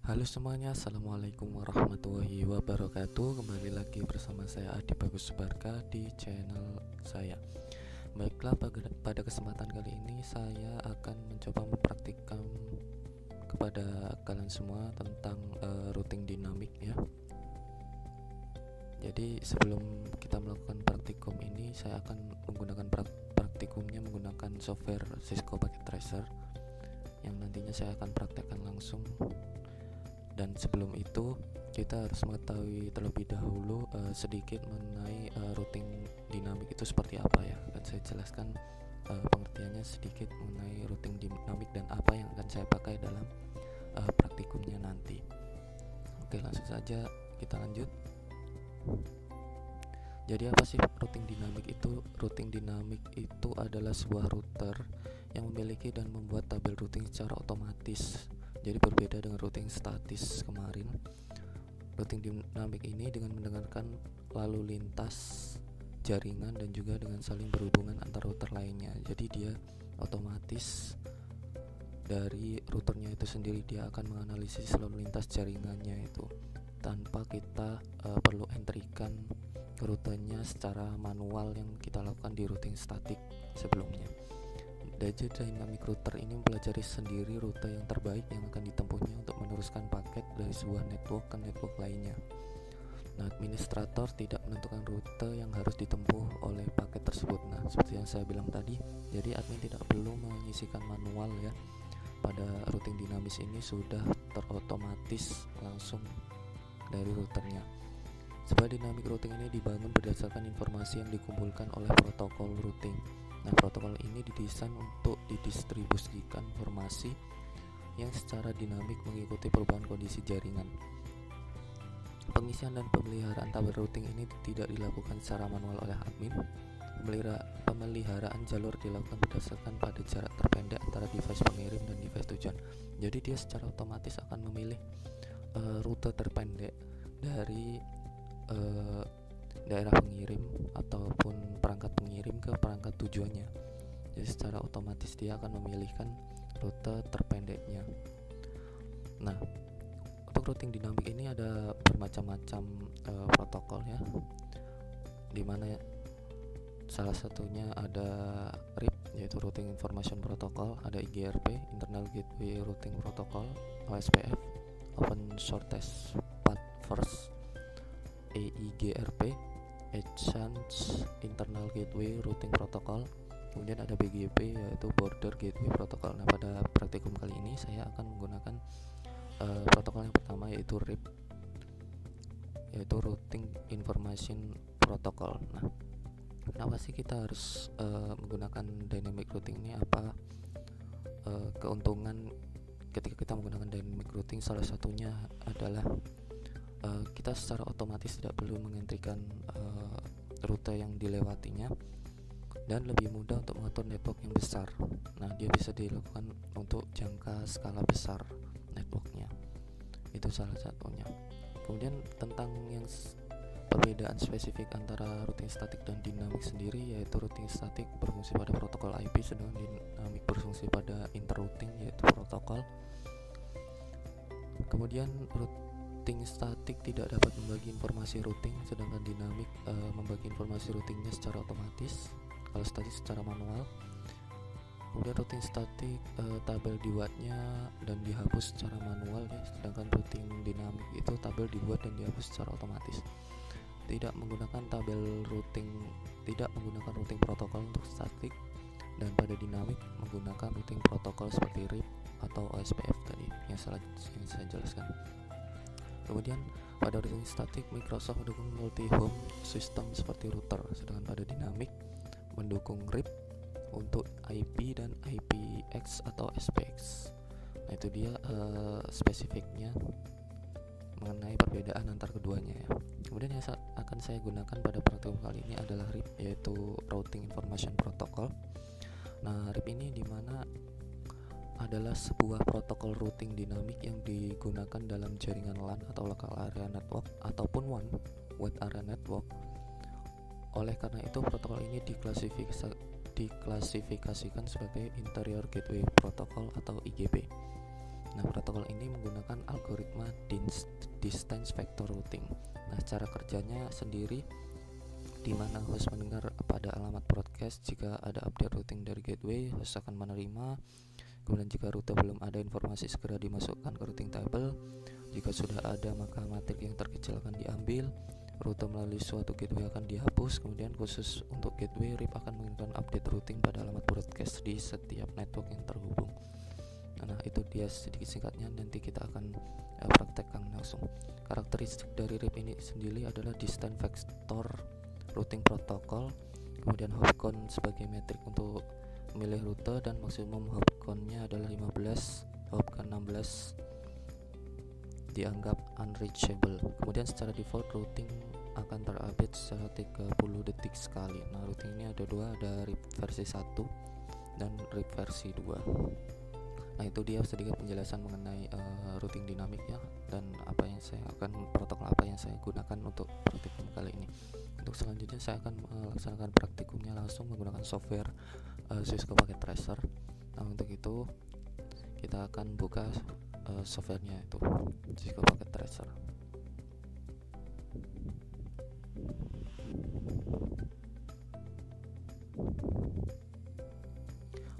Halo semuanya, Assalamualaikum warahmatullahi wabarakatuh. Kembali lagi bersama saya Adi Bagus Subarka di channel saya. Baiklah, pada kesempatan kali ini saya akan mencoba mempraktikkan kepada kalian semua tentang routing dinamik ya. Jadi sebelum kita melakukan praktikum ini, saya akan menggunakan praktikumnya menggunakan software Cisco Packet Tracer yang nantinya saya akan praktekkan langsung. Dan sebelum itu kita harus mengetahui terlebih dahulu sedikit mengenai routing dinamik itu seperti apa ya. Akan saya jelaskan pengertiannya sedikit mengenai routing dinamik dan apa yang akan saya pakai dalam praktikumnya nanti. Oke, langsung saja kita lanjut. Jadi apa sih routing dinamik itu? Routing dinamik itu adalah sebuah router yang memiliki dan membuat tabel routing secara otomatis. Jadi berbeda dengan routing statis kemarin. Routing dinamik ini dengan mendengarkan lalu lintas jaringan dan juga dengan saling berhubungan antar router lainnya. Jadi dia otomatis dari routernya itu sendiri, dia akan menganalisis lalu lintas jaringannya itu tanpa kita perlu entrykan rutenya secara manual yang kita lakukan di routing statik sebelumnya. Dynamic router ini mempelajari sendiri rute yang terbaik yang akan ditempuhnya untuk meneruskan paket dari sebuah network ke network lainnya. Nah, administrator tidak menentukan rute yang harus ditempuh oleh paket tersebut. Nah, seperti yang saya bilang tadi, jadi admin tidak perlu mengisikan manual ya. Pada routing dinamis ini sudah terotomatis langsung dari routernya. Sebuah dynamic routing ini dibangun berdasarkan informasi yang dikumpulkan oleh protokol routing. Nah, protokol ini didesain untuk didistribusikan informasi yang secara dinamik mengikuti perubahan kondisi jaringan. Pengisian dan pemeliharaan tabel routing ini tidak dilakukan secara manual oleh admin. Pemeliharaan jalur dilakukan berdasarkan pada jarak terpendek antara device pengirim dan device tujuan. Jadi dia secara otomatis akan memilih rute terpendek dari daerah pengirim ataupun perangkat pengirim ke perangkat tujuannya. Jadi secara otomatis dia akan memilihkan rute terpendeknya. Nah, untuk routing dinamik ini ada bermacam-macam protokol ya, dimana salah satunya ada RIP yaitu Routing Information Protocol, ada IGRP Internal Gateway Routing Protocol, OSPF Open Shortest Path First, EIGRP Exchange Internal Gateway Routing Protocol. Kemudian ada BGP yaitu Border Gateway Protocol. Nah, pada praktikum kali ini saya akan menggunakan protokol yang pertama yaitu RIP, yaitu Routing Information Protocol. Nah, kenapa sih kita harus menggunakan dynamic routing ini? Apa keuntungan ketika kita menggunakan dynamic routing? Salah satunya adalah kita secara otomatis tidak perlu mengentrikan rute yang dilewatinya dan lebih mudah untuk mengatur network yang besar. Nah, dia bisa dilakukan untuk jangka skala besar networknya. Itu salah satunya. Kemudian tentang yang perbedaan spesifik antara routing statik dan dinamik sendiri, yaitu routing statik berfungsi pada protokol IP, sedangkan dinamik berfungsi pada interrouting yaitu protokol. Kemudian routing statik tidak dapat membagi informasi routing, sedangkan dinamik membagi informasi routingnya secara otomatis, kalau statik secara manual. Kemudian routing statik tabel dibuatnya dan dihapus secara manual ya, sedangkan routing dinamik itu tabel dibuat dan dihapus secara otomatis. Tidak menggunakan routing protokol untuk statik, dan pada dinamik menggunakan routing protokol seperti RIP atau OSPF tadi yang saya jelaskan. Kemudian pada routing statik Microsoft mendukung multi-home system seperti router, sedangkan pada dinamik mendukung RIP untuk IP dan IPX atau SPX. Nah, itu dia spesifiknya mengenai perbedaan antar keduanya ya. Kemudian yang akan saya gunakan pada praktikum kali ini adalah RIP, yaitu Routing Information Protocol. Nah, RIP ini dimana adalah sebuah protokol routing dinamik yang digunakan dalam jaringan LAN atau local area network ataupun wide area network. Oleh karena itu, protokol ini diklasifikasikan sebagai Interior Gateway Protocol atau IGP. Nah, protokol ini menggunakan algoritma distance vector routing. Nah, cara kerjanya sendiri di mana host mendengar pada alamat broadcast jika ada update routing dari gateway, host akan menerima. Kemudian jika rute belum ada informasi segera dimasukkan ke routing table. Jika sudah ada maka matrik yang terkecil akan diambil. Rute melalui suatu gateway akan dihapus. Kemudian khusus untuk gateway, RIP akan mengirimkan update routing pada alamat broadcast di setiap network yang terhubung. Nah, itu dia sedikit singkatnya, nanti kita akan praktekkan langsung. Karakteristik dari RIP ini sendiri adalah distance vector routing protocol, kemudian hopcount sebagai metrik untuk memilih rute, dan maksimum hopcount-nya adalah 15, hopcount 16 dianggap unreachable. Kemudian secara default routing akan terupdate secara 30 detik sekali. Nah, routing ini ada dua, ada RIP versi 1 dan RIP versi 2. Nah, itu dia sedikit penjelasan mengenai routing dinamik ya, dan apa yang saya akan protokol apa yang saya gunakan untuk praktikum kali ini. Untuk selanjutnya saya akan melaksanakan praktikumnya langsung menggunakan software Cisco Packet Tracer. Nah, untuk itu kita akan buka softwarenya, itu Cisco Packet Tracer.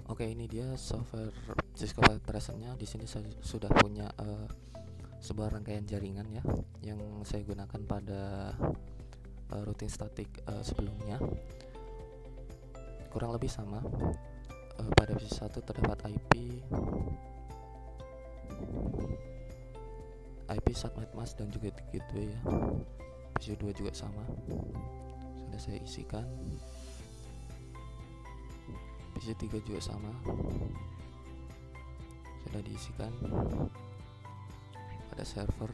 Oke, ini dia software Cisco Packet Tracer-nya. Di sini saya sudah punya sebuah rangkaian jaringan ya, yang saya gunakan pada routing statik sebelumnya. Kurang lebih sama. Pada versi 1 terdapat IP subnet mask dan juga gateway ya. Versi 2 juga sama. Sudah saya isikan. Versi 3 juga sama. Sudah diisikan. Pada server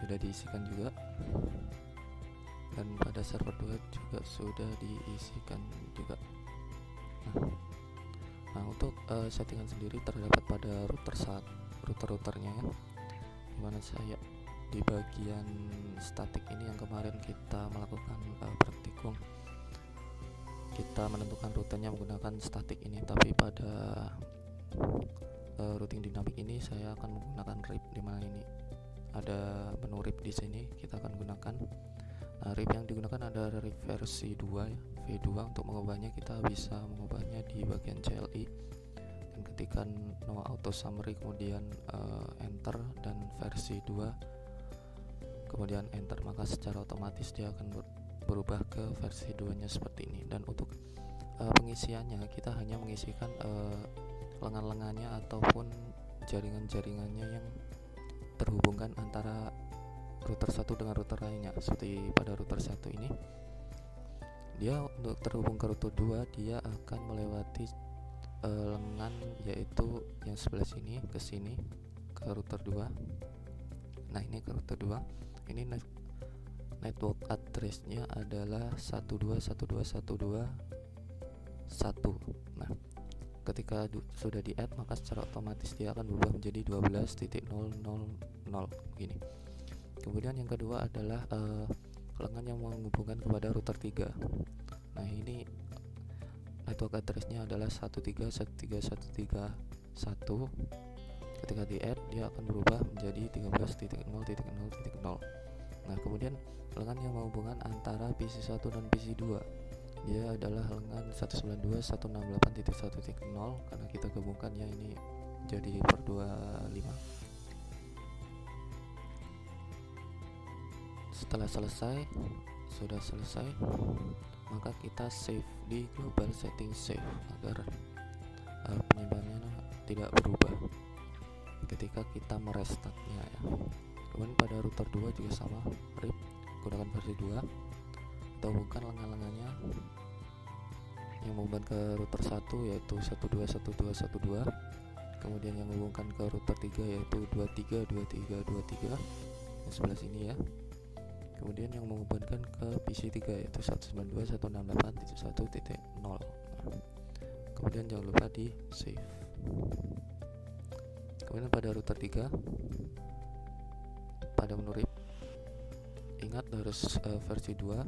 sudah diisikan juga. Dan pada server 2 juga sudah diisikan juga. Nah, untuk settingan sendiri terdapat pada routernya ya, dimana saya di bagian statik ini yang kemarin kita melakukan praktikum, kita menentukan rutenya menggunakan statik ini. Tapi pada routing dinamik ini saya akan menggunakan RIP, dimana ini ada menu RIP di sini. Kita akan gunakan RIP yang digunakan ada RIP versi 2 ya, V2. Untuk mengubahnya kita bisa mengubahnya di bagian CLI dan ketikkan no auto summary, kemudian enter, dan versi 2 kemudian enter, maka secara otomatis dia akan berubah ke versi 2 nya seperti ini. Dan untuk pengisiannya kita hanya mengisikan lengan-lengannya ataupun jaringan-jaringannya yang terhubungkan antara router satu dengan router lainnya. Seperti pada router 1 ini, dia untuk terhubung ke router 2 dia akan melewati lengan, yaitu yang sebelah sini ke sini ke router 2. Nah, ini ke router 2. Ini network address-nya adalah 12121211. Nah, ketika sudah di-add maka secara otomatis dia akan berubah menjadi 12.000 begini. Kemudian yang kedua adalah lengan yang menghubungkan kepada router 3. Nah, ini network address-nya adalah 131311. Ketika di-add dia akan berubah menjadi 13.0.0.0. Nah, kemudian lengan yang menghubungkan antara PC 1 dan PC 2, dia adalah lengan 192.168.1.0, karena kita gabungkan ya, ini jadi per 25. Setelah sudah selesai, maka kita save di global setting save agar penyebabnya tidak berubah ketika kita merestartnya ya. Kemudian pada router 2 juga sama, RIP gunakan versi 2. Kita hubungkan lengan-lengannya yang menghubungkan ke router 1 yaitu 121212, kemudian yang menghubungkan ke router 3 yaitu 232323 yang sebelah sini ya. Kemudian yang menghubungkan ke PC 3 yaitu 192.168.1.0. Kemudian jangan lupa di save. Kemudian pada router 3, pada menu RIP, ingat harus versi 2.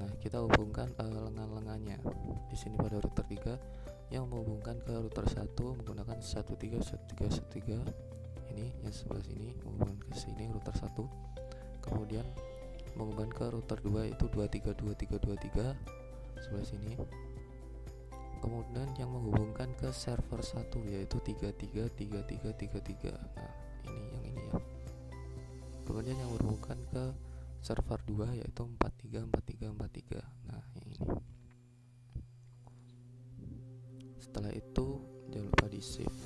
Nah, kita hubungkan lengan-lengannya. Di sini pada router 3 yang menghubungkan ke router 1 menggunakan 131313 ini yang sebelah sini menghubungkan ke sini router 1, kemudian menghubungkan ke router 2 itu 232323 sebelah sini, kemudian yang menghubungkan ke server 1 yaitu 333333. Nah ini yang ini ya, kemudian yang menghubungkan ke server 2 yaitu 434343. Nah yang ini. Setelah itu jangan lupa di save.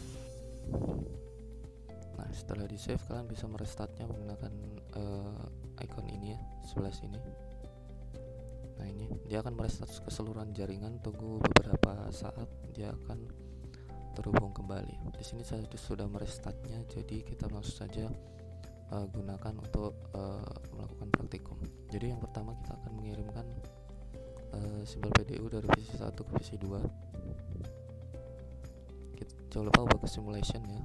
Nah setelah di save kalian bisa merestartnya menggunakan icon ini ya sebelah sini. Nah ini dia akan merestart keseluruhan jaringan, tunggu beberapa saat dia akan terhubung kembali. Di sini saya sudah merestartnya, jadi kita langsung saja gunakan untuk melakukan praktikum. Jadi yang pertama kita akan mengirimkan simbol PDU dari PC 1 ke PC 2. Jangan lupa ubah ke simulation ya.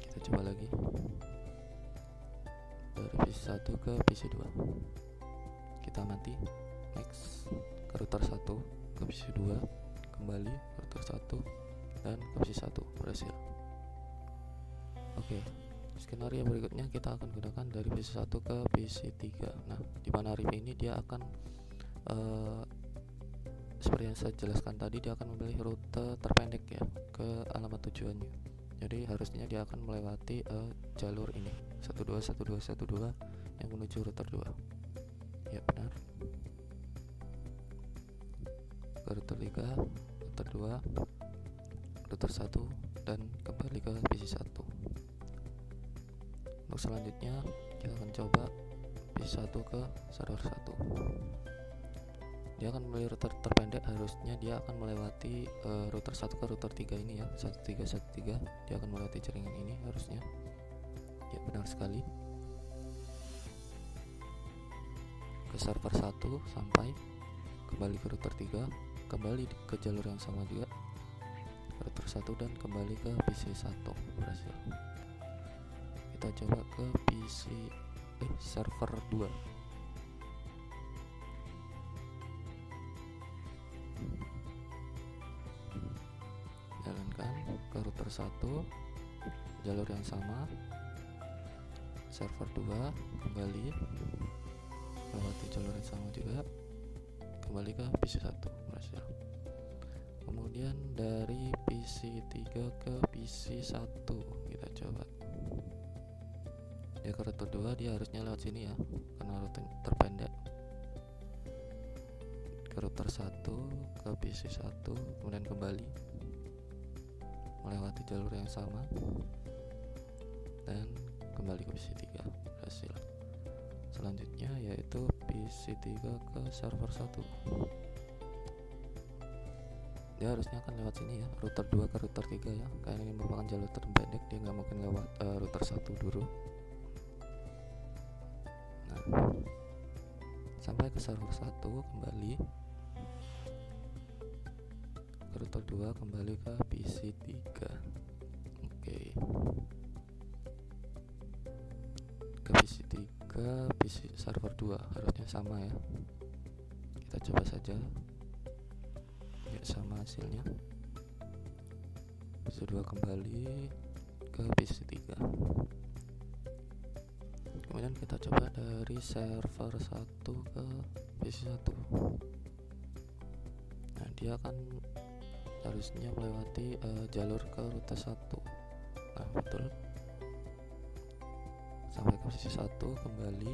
Kita coba lagi dari PC 1 ke PC 2. Kita amati, next ke router 1 ke PC 2, kembali ke router 1 dan ke PC 1, berhasil. Oke, skenario berikutnya kita akan gunakan dari PC 1 ke PC 3. Nah di mana RIP ini dia akan seperti yang saya jelaskan tadi, dia akan memilih rute terpendek ya ke alamat tujuannya. Jadi harusnya dia akan melewati jalur ini 121212 yang menuju router 2. Ya benar. Ke router 3, router 2, router 1 dan kembali ke PC 1. Untuk selanjutnya kita akan coba PC 1 ke server 1. Dia akan memilih router terpendek, harusnya dia akan melewati router 1 ke router 3 ini ya, 1313. Dia akan melewati jaringan ini harusnya. Ya benar sekali. Ke server 1 sampai kembali ke router 3, kembali ke jalur yang sama juga ke router 1 dan kembali ke PC 1, berhasil. Kita coba ke server 2. Jalankan ke router 1, jalur yang sama, server 2, kembali melewati jalur yang sama juga, kembali ke PC 1, berhasil. Kemudian dari PC 3 ke PC 1 kita coba. Ya ke router 2 dia harusnya lewat sini ya, karena rute terpendek. Ke router 1 ke PC 1, kemudian kembali melewati jalur yang sama dan kembali ke PC 3, berhasil. Selanjutnya yaitu PC 3 ke server 1. Dia harusnya akan lewat sini ya, router 2 ke router 3 ya, karena ini merupakan jalur terpendek, dia nggak mungkin lewat router 1 dulu. Nah sampai ke server 1, kembali ke router 2, kembali ke PC 3. Oke. Ke PC 3, PC server 2 harusnya sama ya. Kita coba saja. Ya sama hasilnya. PC 2 kembali ke PC 3. Kemudian kita coba dari server 1 ke PC 1. Nah dia akan harusnya melewati jalur ke rute 1. Nah betul, sampai ke PC 1, kembali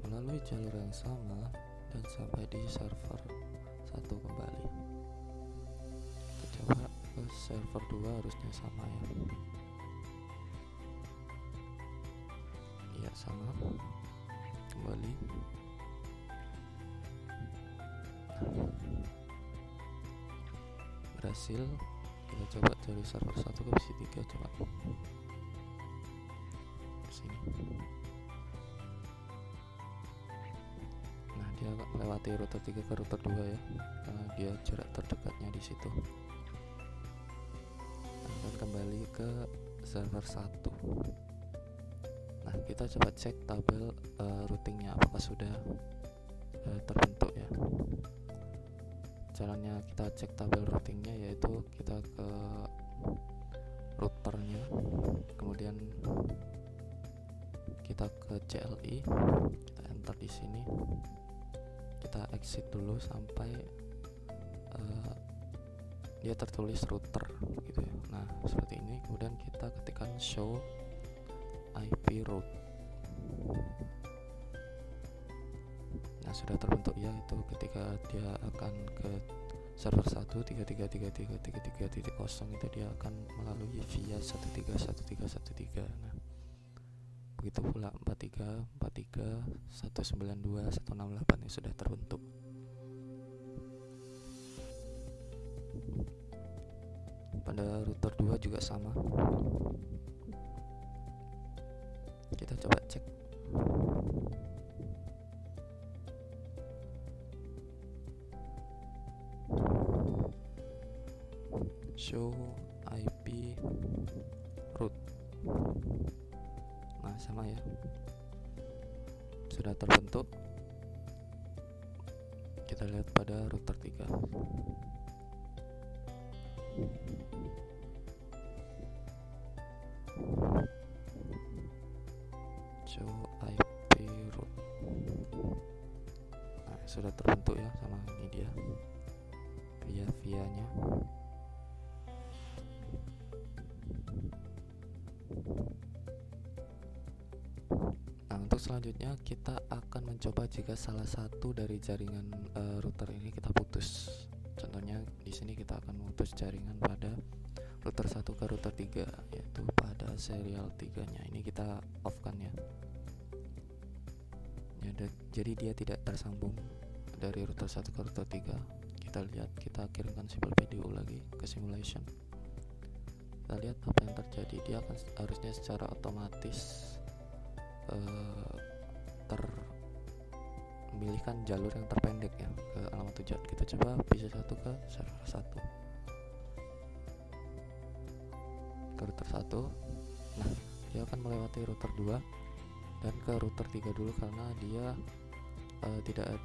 melalui jalur yang sama dan sampai di server 1 kembali. Kita coba ke server 2, harusnya sama ya. Iya sama, kembali. Berhasil. Kita coba dari server 1 ke PC 3, coba sini. Nah dia melewati router 3 ke router 2 ya, karena dia jarak terdekatnya di situ. Dan kembali ke server 1. Nah kita coba cek tabel routingnya apakah sudah terbentuk ya. caranya kita cek tabel routingnya yaitu kita ke routernya, kemudian kita ke CLI, kita enter di sini, kita exit dulu sampai dia tertulis router gitu ya. Nah seperti ini, kemudian kita ketikkan show IP route. Nah sudah terbentuk ya, itu ketika dia akan ke server 1.333.333.0 itu dia akan melalui via 13.13.13. Nah begitu pula 43, 43, 192, 168 ini sudah terbentuk. Pada router 2 juga sama. Kita coba cek. Show IP route. Nah sama ya, sudah terbentuk. Kita lihat pada router 3. Show IP route. Nah sudah terbentuk ya, sama ini dia via-vianya. Nah untuk selanjutnya kita akan mencoba jika salah satu dari jaringan router ini kita putus. Contohnya di sini kita akan memutus jaringan pada router 1 ke router 3, yaitu pada serial 3-nya. Ini kita off kan ya. Jadi dia tidak tersambung dari router 1 ke router 3. Kita lihat, kita kirimkan sampel video lagi ke simulation. Kita lihat apa yang terjadi. Dia akan harusnya secara otomatis memilihkan jalur yang terpendek ya ke alamat tujuan. Kita coba PC 1 ke server 1 ke router 1. Nah dia akan melewati router 2 dan ke router 3 dulu, karena dia tidak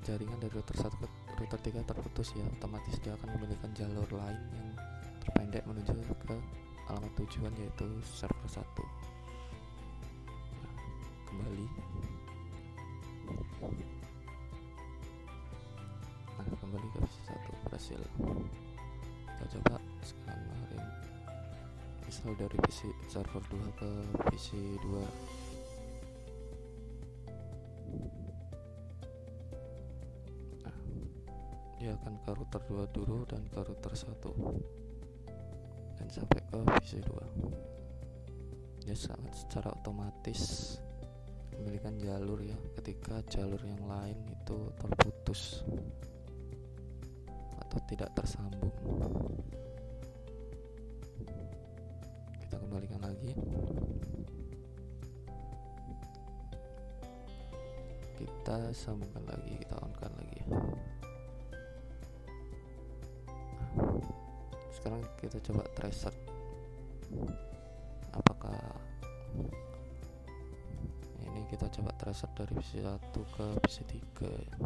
jaringan dari router 1 ke router 3 terputus ya. Otomatis dia akan memilihkan jalur lain yang terpendek menuju ke alamat tujuan, yaitu server 1. Nah, kembali. Nah kembali ke PC 1 berhasil. Kita coba sekarang install dari PC server 2 ke PC 2. Nah dia akan ke router 2 dulu dan ke router 1 dan sampai ke PC 2. Dia sangat secara otomatis memilihkan jalur ya ketika jalur yang lain itu terputus atau tidak tersambung. Kita kembalikan lagi. Kita sambungkan lagi, kita on-kan lagi. Sekarang kita coba tracer. Apakah ini kita coba tracer dari PC 1 ke PC 3 ya.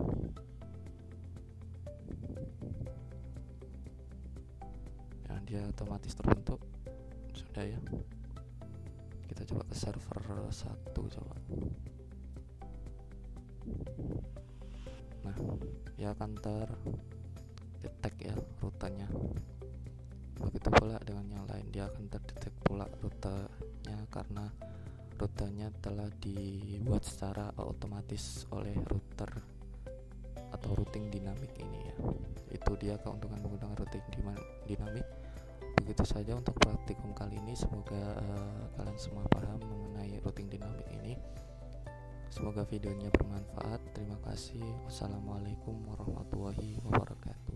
Nah, dia otomatis terbentuk sudah ya. Kita coba ke server 1 coba. Nah dia akan terdetek ya rutenya. Begitu pula dengan yang lain, dia akan terdetek pula rutenya karena rutenya telah dibuat secara otomatis oleh router atau routing dinamik ini ya. Itu dia keuntungan menggunakan routing dinamik. Begitu saja untuk praktikum kali ini. Semoga kalian semua paham mengenai routing dinamik ini. Semoga videonya bermanfaat. Terima kasih. Wassalamualaikum warahmatullahi wabarakatuh.